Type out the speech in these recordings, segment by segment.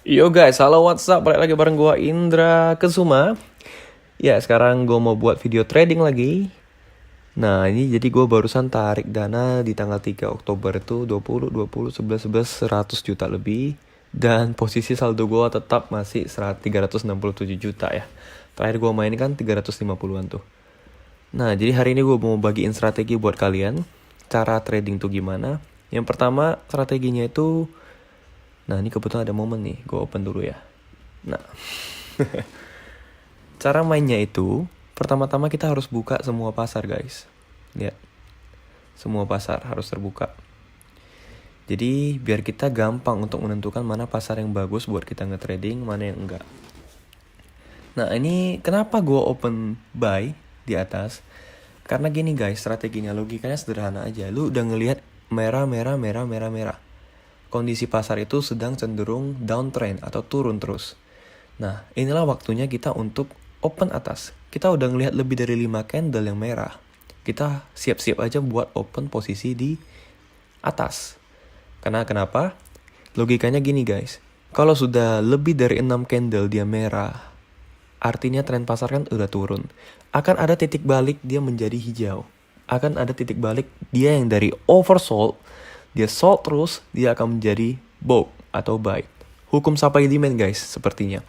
Yo guys, halo what's up? Balik lagi bareng gua Indra Kesuma. Ya, sekarang gua mau buat video trading lagi. Nah, ini jadi gua barusan tarik dana di tanggal 3 Oktober itu 20, 11, 11, 100 juta lebih. Dan posisi saldo gua tetap masih 367 juta ya. Terakhir gua main kan 350-an tuh. Nah, jadi hari ini gua mau bagiin strategi buat kalian. Cara trading tuh gimana? Yang pertama, strateginya itu... Nah, ini kebetulan ada momen nih. Gua open dulu ya. Nah, cara mainnya itu, pertama-tama kita harus buka semua pasar guys. Lihat, semua pasar harus terbuka. Jadi biar kita gampang untuk menentukan mana pasar yang bagus buat kita nge-trading, mana yang enggak. Nah ini kenapa gue open buy di atas? Karena gini guys, strateginya logikanya sederhana aja. Lu udah ngelihat merah, merah, merah, merah, merah. Kondisi pasar itu sedang cenderung downtrend atau turun terus. Nah, inilah waktunya kita untuk open atas. Kita udah ngelihat lebih dari 5 candle yang merah. Kita siap-siap aja buat open posisi di atas. Karena kenapa? Logikanya gini guys. Kalau sudah lebih dari 6 candle dia merah, artinya tren pasar kan udah turun. Akan ada titik balik dia menjadi hijau. Akan ada titik balik dia yang dari oversold, dia sold terus, dia akan menjadi bought atau buy. Hukum supply demand guys, sepertinya.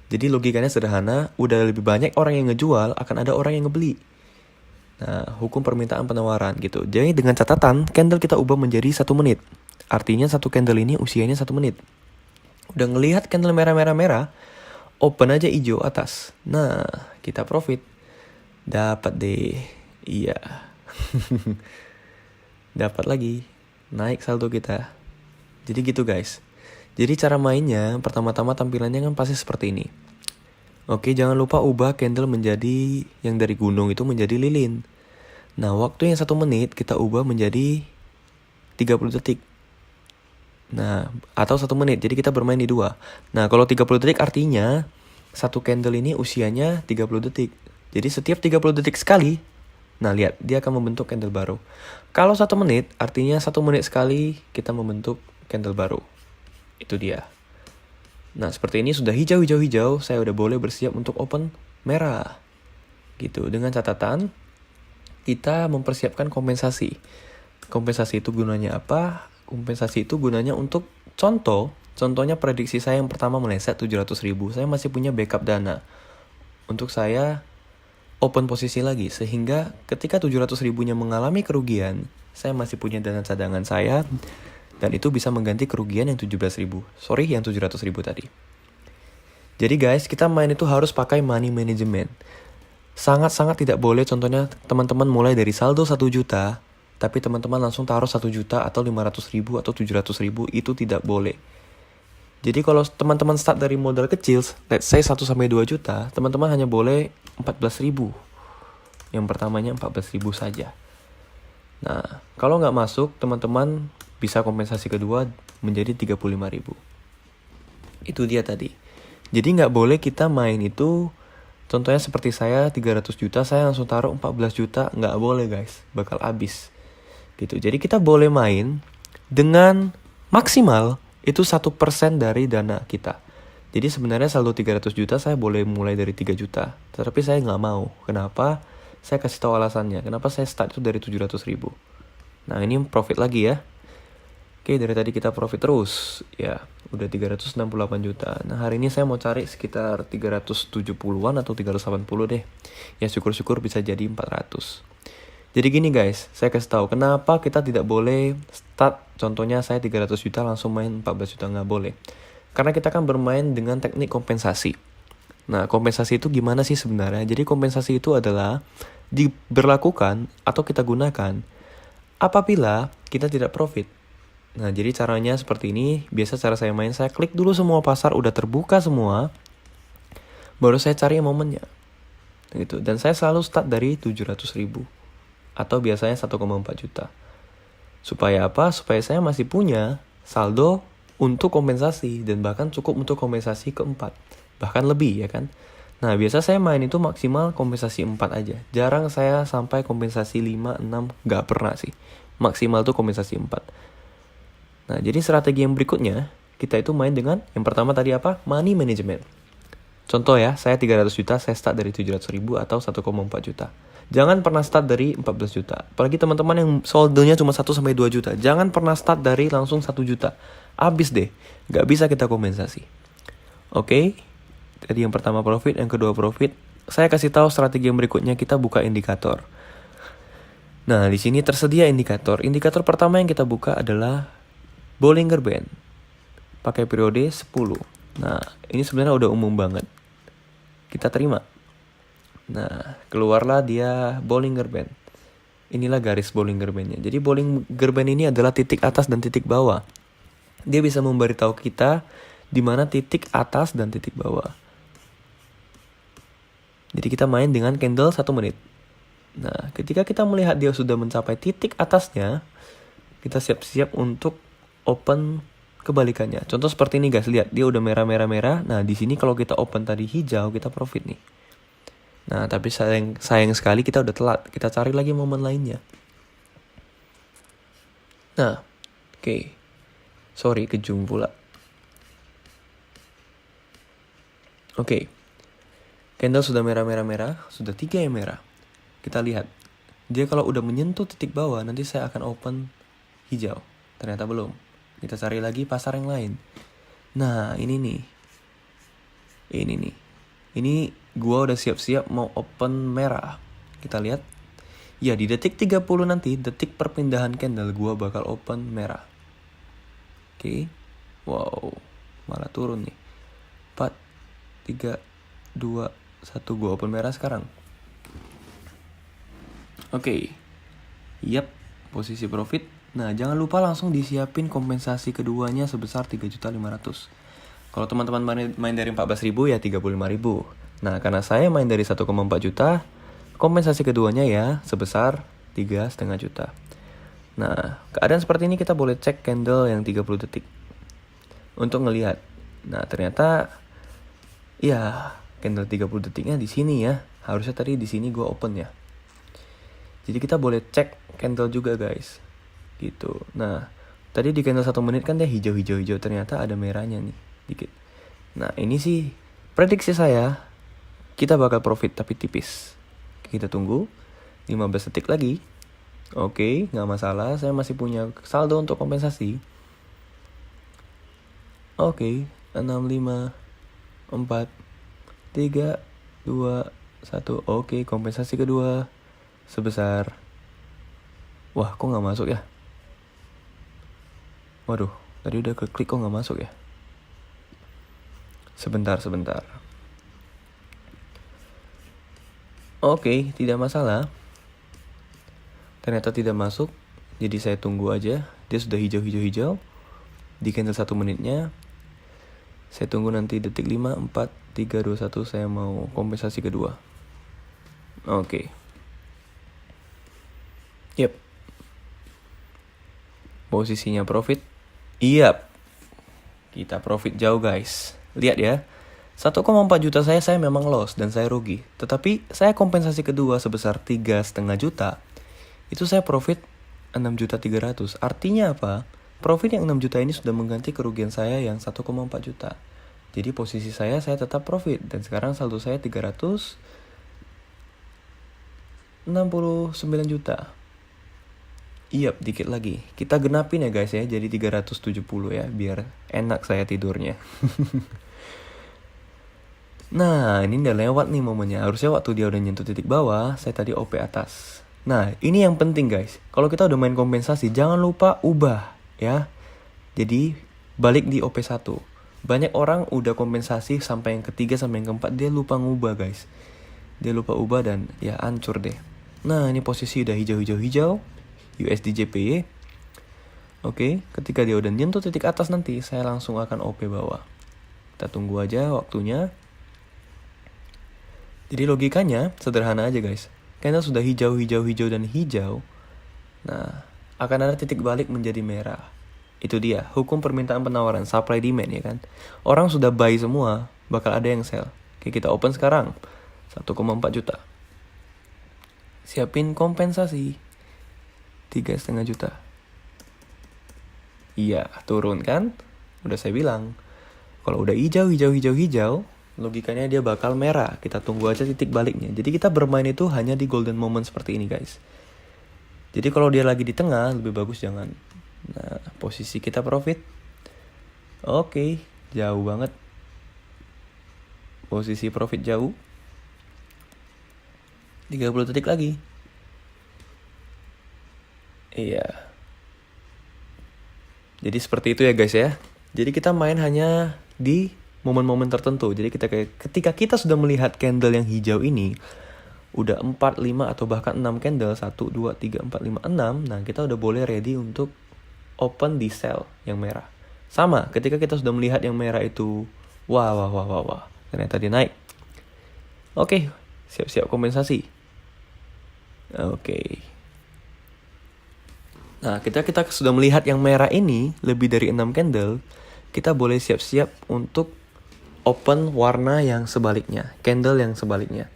Jadi logikanya sederhana, udah lebih banyak orang yang ngejual, akan ada orang yang ngebeli. Nah, hukum permintaan penawaran gitu. Jadi dengan catatan, candle kita ubah menjadi 1 menit. Artinya satu candle ini usianya 1 menit. Udah ngelihat candle merah-merah-merah, open aja hijau atas. Nah, kita profit. Dapat deh. Iya. Dapat lagi. Naik saldo kita. Jadi gitu guys. Jadi cara mainnya, pertama-tama tampilannya kan pasti seperti ini. Oke, jangan lupa ubah candle menjadi yang dari gunung itu menjadi lilin. Nah, waktu yang 1 menit kita ubah menjadi 30 detik. Nah, atau 1 menit, jadi kita bermain di 2. Nah, kalau 30 detik artinya satu candle ini usianya 30 detik. Jadi setiap 30 detik sekali, nah lihat, dia akan membentuk candle baru. Kalau 1 menit, artinya 1 menit sekali kita membentuk candle baru. Itu dia. Nah, seperti ini sudah hijau-hijau-hijau, saya udah boleh bersiap untuk open merah. Gitu, dengan catatan kita mempersiapkan kompensasi. Kompensasi itu gunanya apa? Kompensasi itu gunanya untuk contohnya prediksi saya yang pertama meleset 700.000, saya masih punya backup dana untuk saya open posisi lagi, sehingga ketika 700.000-nya mengalami kerugian, saya masih punya dana cadangan saya, dan itu bisa mengganti kerugian yang 17.000. Sorry, yang 700.000 tadi. Jadi guys, kita main itu harus pakai money management. Sangat-sangat tidak boleh contohnya teman-teman mulai dari saldo 1 juta, tapi teman-teman langsung taruh 1 juta atau 500.000 atau 700.000, itu tidak boleh. Jadi kalau teman-teman start dari modal kecil, let's say 1-2 juta, teman-teman hanya boleh 14.000. Yang pertamanya 14.000 saja. Nah, kalau nggak masuk, teman-teman bisa kompensasi kedua menjadi 35.000. Itu dia tadi. Jadi nggak boleh kita main itu, contohnya seperti saya 300 juta, saya langsung taruh 14 juta, nggak boleh guys, bakal habis. Gitu. Jadi kita boleh main dengan maksimal itu 1% dari dana kita. Jadi sebenarnya saldo 300 juta saya boleh mulai dari 3 juta. Tetapi saya nggak mau. Kenapa? Saya kasih tahu alasannya. Kenapa saya start itu dari 700.000. Nah ini profit lagi ya. Oke, dari tadi kita profit terus. Ya, udah 368 juta. Nah hari ini saya mau cari sekitar 370-an atau 380 deh. Ya syukur-syukur bisa jadi 400. Jadi gini guys, saya kasih tahu kenapa kita tidak boleh start, contohnya saya 300 juta langsung main 14 juta, nggak boleh. Karena kita kan bermain dengan teknik kompensasi. Nah, kompensasi itu gimana sih sebenarnya? Jadi kompensasi itu adalah diberlakukan atau kita gunakan apabila kita tidak profit. Nah, jadi caranya seperti ini. Biasa cara saya main, saya klik dulu semua pasar, udah terbuka semua, baru saya cari momennya. Gitu. Dan saya selalu start dari 700.000. Atau biasanya 1,4 juta. Supaya apa? Supaya saya masih punya saldo untuk kompensasi, dan bahkan cukup untuk kompensasi keempat, bahkan lebih ya kan. Nah biasa saya main itu maksimal kompensasi 4 aja, jarang saya sampai kompensasi 5, 6, gak pernah sih. Maksimal tuh kompensasi 4. Nah jadi strategi yang berikutnya, kita itu main dengan yang pertama tadi apa? Money management. Contoh ya, saya 300 juta, saya start dari 700 ribu atau 1,4 juta. Jangan pernah start dari 14 juta. Apalagi teman-teman yang soldenya cuma 1-2 juta. Jangan pernah start dari langsung 1 juta. Abis deh, gak bisa kita kompensasi. Oke, jadi yang pertama profit, yang kedua profit. Saya kasih tahu strategi yang berikutnya, kita buka indikator. Nah, di sini tersedia indikator. Indikator pertama yang kita buka adalah Bollinger Band. Pakai periode 10. Nah, ini sebenarnya udah umum banget. Kita terima. Nah, keluarlah dia Bollinger Band. Inilah garis Bollinger Band-nya. Jadi Bollinger Band ini adalah titik atas dan titik bawah. Dia bisa memberitahu kita di mana titik atas dan titik bawah. Jadi kita main dengan candle 1 menit. Nah, ketika kita melihat dia sudah mencapai titik atasnya, kita siap-siap untuk open kebalikannya. Contoh seperti ini guys, lihat dia udah merah. Nah, di sini kalau kita open tadi hijau, kita profit nih. Nah, tapi sayang sekali kita udah telat. Kita cari lagi momen lainnya. Nah, oke. Sorry, kejung pula. Oke. Candle sudah merah. Sudah 3 yang merah. Kita lihat. Dia kalau udah menyentuh titik bawah, nanti saya akan open hijau. Ternyata belum. Kita cari lagi pasar yang lain. Nah, ini nih. Ini gua udah siap-siap mau open merah. Kita lihat. Ya, di detik 30 nanti, detik perpindahan candle, gua bakal open merah. Oke. Wow. Malah turun nih. 4, 3, 2, 1. Gua open merah sekarang. Oke. Yap, posisi profit. Nah, jangan lupa langsung disiapin kompensasi keduanya sebesar 3.500.000. Kalau teman-teman main dari 14.000 ya 35.000. Nah, karena saya main dari 1,4 juta, kompensasi keduanya ya sebesar 3,5 juta. Nah, keadaan seperti ini kita boleh cek candle yang 30 detik untuk ngelihat. Nah, ternyata ya candle 30 detiknya di sini ya. Harusnya tadi di sini gue open ya. Jadi kita boleh cek candle juga guys. Gitu. Nah, tadi di candle 1 menit kan dia hijau, ternyata ada merahnya nih dikit. Nah, ini sih prediksi saya kita bakal profit tapi tipis. Kita tunggu 15 detik lagi. Oke, nggak masalah, saya masih punya saldo untuk kompensasi. Oke, 6, 5, 4, 3, 2, 1. Oke, kompensasi kedua sebesar. Wah, kok nggak masuk ya? Waduh, tadi udah keklik kok nggak masuk ya? Sebentar. Oke, tidak masalah. Ternyata tidak masuk. Jadi saya tunggu aja. Dia sudah hijau. Di candle 1 menitnya. Saya tunggu nanti detik 5, 4, 3, 2, 1. Saya mau kompensasi kedua. Oke. Yep. Posisinya profit. Yap. Kita profit jauh guys. Lihat ya. 1,4 juta saya memang loss dan saya rugi. Tetapi saya kompensasi kedua sebesar 3,5 juta. Itu saya profit 6.300.000. Artinya apa? Profit yang 6 juta ini sudah mengganti kerugian saya yang 1,4 juta. Jadi posisi saya tetap profit. Dan sekarang saldo saya 369 juta. Iya, dikit lagi. Kita genapin ya guys ya, jadi 370 ya, biar enak saya tidurnya. Nah, ini udah lewat nih momennya. Harusnya waktu dia udah nyentuh titik bawah, saya tadi OP atas. Nah, ini yang penting guys. Kalau kita udah main kompensasi, jangan lupa ubah ya. Jadi, balik di OP1. Banyak orang udah kompensasi sampai yang ketiga, sampai yang keempat, dia lupa ngubah guys. Dia lupa ubah dan ya hancur deh. Nah, ini posisi udah hijau. USD JPY. Oke, ketika dia udah nyentuh titik atas nanti, saya langsung akan OP bawah. Kita tunggu aja waktunya. Jadi logikanya sederhana aja guys. Candle sudah hijau dan hijau. Nah, akan ada titik balik menjadi merah. Itu dia, hukum permintaan penawaran, supply demand ya kan. Orang sudah buy semua, bakal ada yang sell. Oke, kita open sekarang. 1,4 juta. Siapin kompensasi. 3,5 juta. Iya, turun kan? Udah saya bilang, kalau udah hijau, logikanya dia bakal merah. Kita tunggu aja titik baliknya. Jadi kita bermain itu hanya di golden moment seperti ini guys. Jadi kalau dia lagi di tengah, lebih bagus jangan. Nah, posisi kita profit. Oke, jauh banget. Posisi profit jauh. 30 detik lagi. Iya. Jadi seperti itu ya guys ya. Jadi kita main hanya di momen-momen tertentu. Jadi ketika kita sudah melihat candle yang hijau ini, udah 4, 5 atau bahkan 6 candle, 1, 2, 3, 4, 5, 6. Nah kita udah boleh ready untuk open di sell yang merah. Sama, ketika kita sudah melihat yang merah itu, wah, ternyata dia naik. Oke, siap-siap kompensasi. Oke. Nah, kita sudah melihat yang merah ini lebih dari 6 candle, kita boleh siap-siap untuk open warna yang sebaliknya, candle yang sebaliknya.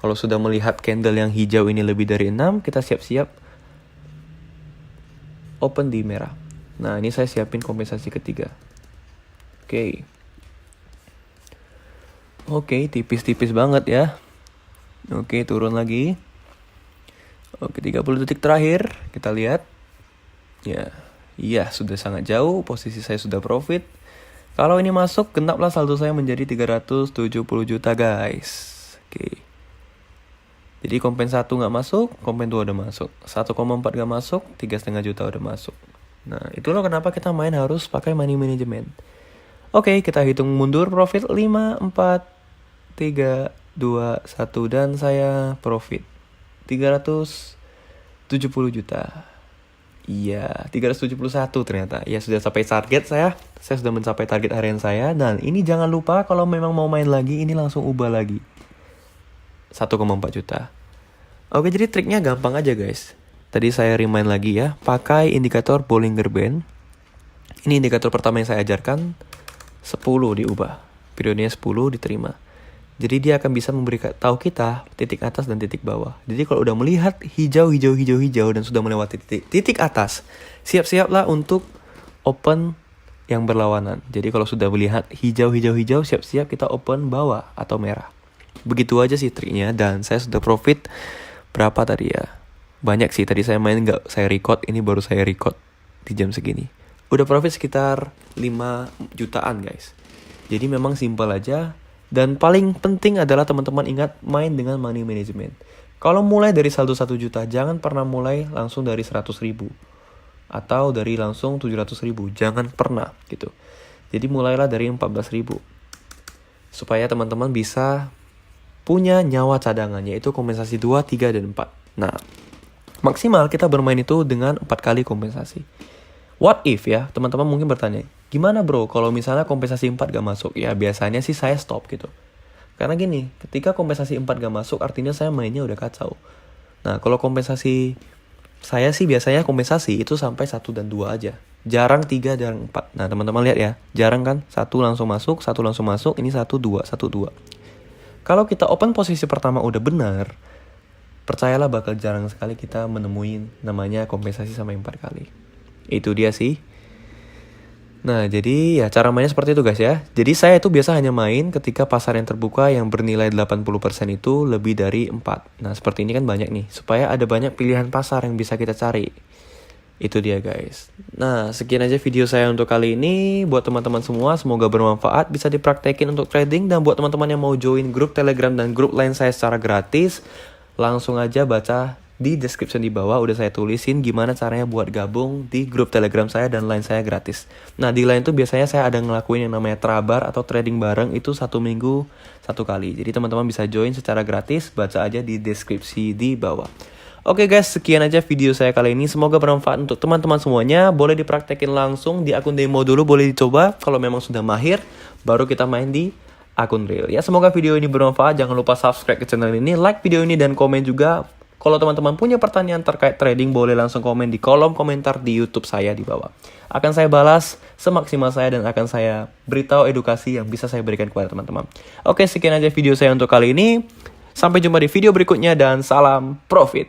Kalau sudah melihat candle yang hijau ini lebih dari 6, kita siap-siap open di merah. Nah, ini saya siapin kompensasi ketiga. Oke, tipis-tipis banget ya. Oke, turun lagi. Oke, 30 detik terakhir, kita lihat. Ya, sudah sangat jauh, posisi saya sudah profit. Kalau ini masuk, genaplah saldo saya menjadi 370 juta guys. Oke. Jadi kompen 1 gak masuk, kompen 2 udah masuk. 1,4 gak masuk, 3,5 juta udah masuk. Nah, itulah kenapa kita main harus pakai money management. Oke, kita hitung mundur profit 5, 4, 3, 2, 1. Dan saya profit 370 juta. Iya, 371 ternyata. Ya, sudah sampai target saya. Saya sudah mencapai target harian saya. Dan ini jangan lupa kalau memang mau main lagi, ini langsung ubah lagi. 1,4 juta. Oke, jadi triknya gampang aja guys. Tadi saya remind lagi ya. Pakai indikator Bollinger Band. Ini indikator pertama yang saya ajarkan. 10 diubah. Periodenya 10 diterima. Jadi dia akan bisa memberi tahu kita titik atas dan titik bawah. Jadi kalau udah melihat hijau dan sudah melewati titik atas, siap-siaplah untuk open yang berlawanan. Jadi kalau sudah melihat hijau, siap-siap kita open bawah atau merah. Begitu aja sih triknya, dan saya sudah profit berapa tadi ya? Banyak sih, tadi saya main nggak saya record, ini baru saya record di jam segini. Udah profit sekitar 5 jutaan guys. Jadi memang simpel aja. Dan paling penting adalah teman-teman ingat main dengan money management. Kalau mulai dari saldo 1 juta, jangan pernah mulai langsung dari 100 ribu. Atau dari langsung 700 ribu. Jangan pernah gitu. Jadi mulailah dari 14 ribu. Supaya teman-teman bisa punya nyawa cadangan, yaitu kompensasi 2, 3, dan 4. Nah, maksimal kita bermain itu dengan 4 kali kompensasi. What if ya, teman-teman mungkin bertanya, gimana bro kalau misalnya kompensasi 4 gak masuk? Ya biasanya sih saya stop gitu. Karena gini, ketika kompensasi 4 gak masuk artinya saya mainnya udah kacau. Nah kalau kompensasi, saya sih biasanya kompensasi itu sampai 1 dan 2 aja. Jarang 3, jarang 4. Nah teman-teman lihat ya, jarang kan? 1 langsung masuk, 1 langsung masuk, ini 1, 2, 1, 2. Kalau kita open posisi pertama udah benar, percayalah bakal jarang sekali kita menemuin namanya kompensasi sampai 4 kali. Itu dia sih. Nah jadi ya cara mainnya seperti itu guys ya. Jadi saya itu biasa hanya main ketika pasar yang terbuka yang bernilai 80% itu lebih dari 4. Nah seperti ini kan banyak nih. Supaya ada banyak pilihan pasar yang bisa kita cari. Itu dia guys. Nah sekian aja video saya untuk kali ini. Buat teman-teman semua semoga bermanfaat. Bisa dipraktekin untuk trading. Dan buat teman-teman yang mau join grup Telegram dan grup lain saya secara gratis, langsung aja baca di description di bawah, udah saya tulisin gimana caranya buat gabung di grup Telegram saya dan line saya gratis. Nah di line tuh biasanya saya ada ngelakuin yang namanya trabar atau trading bareng, itu 1 minggu 1 kali. Jadi teman-teman bisa join secara gratis, baca aja di deskripsi di bawah. Oke guys, sekian aja video saya kali ini. Semoga bermanfaat untuk teman-teman semuanya. Boleh dipraktekin langsung di akun demo dulu, boleh dicoba. Kalau memang sudah mahir, baru kita main di akun real. Ya semoga video ini bermanfaat. Jangan lupa subscribe ke channel ini, like video ini, dan komen juga. Kalau teman-teman punya pertanyaan terkait trading, boleh langsung komen di kolom komentar di YouTube saya di bawah. Akan saya balas semaksimal saya dan akan saya beritahu edukasi yang bisa saya berikan kepada teman-teman. Oke, sekian aja video saya untuk kali ini. Sampai jumpa di video berikutnya dan salam profit.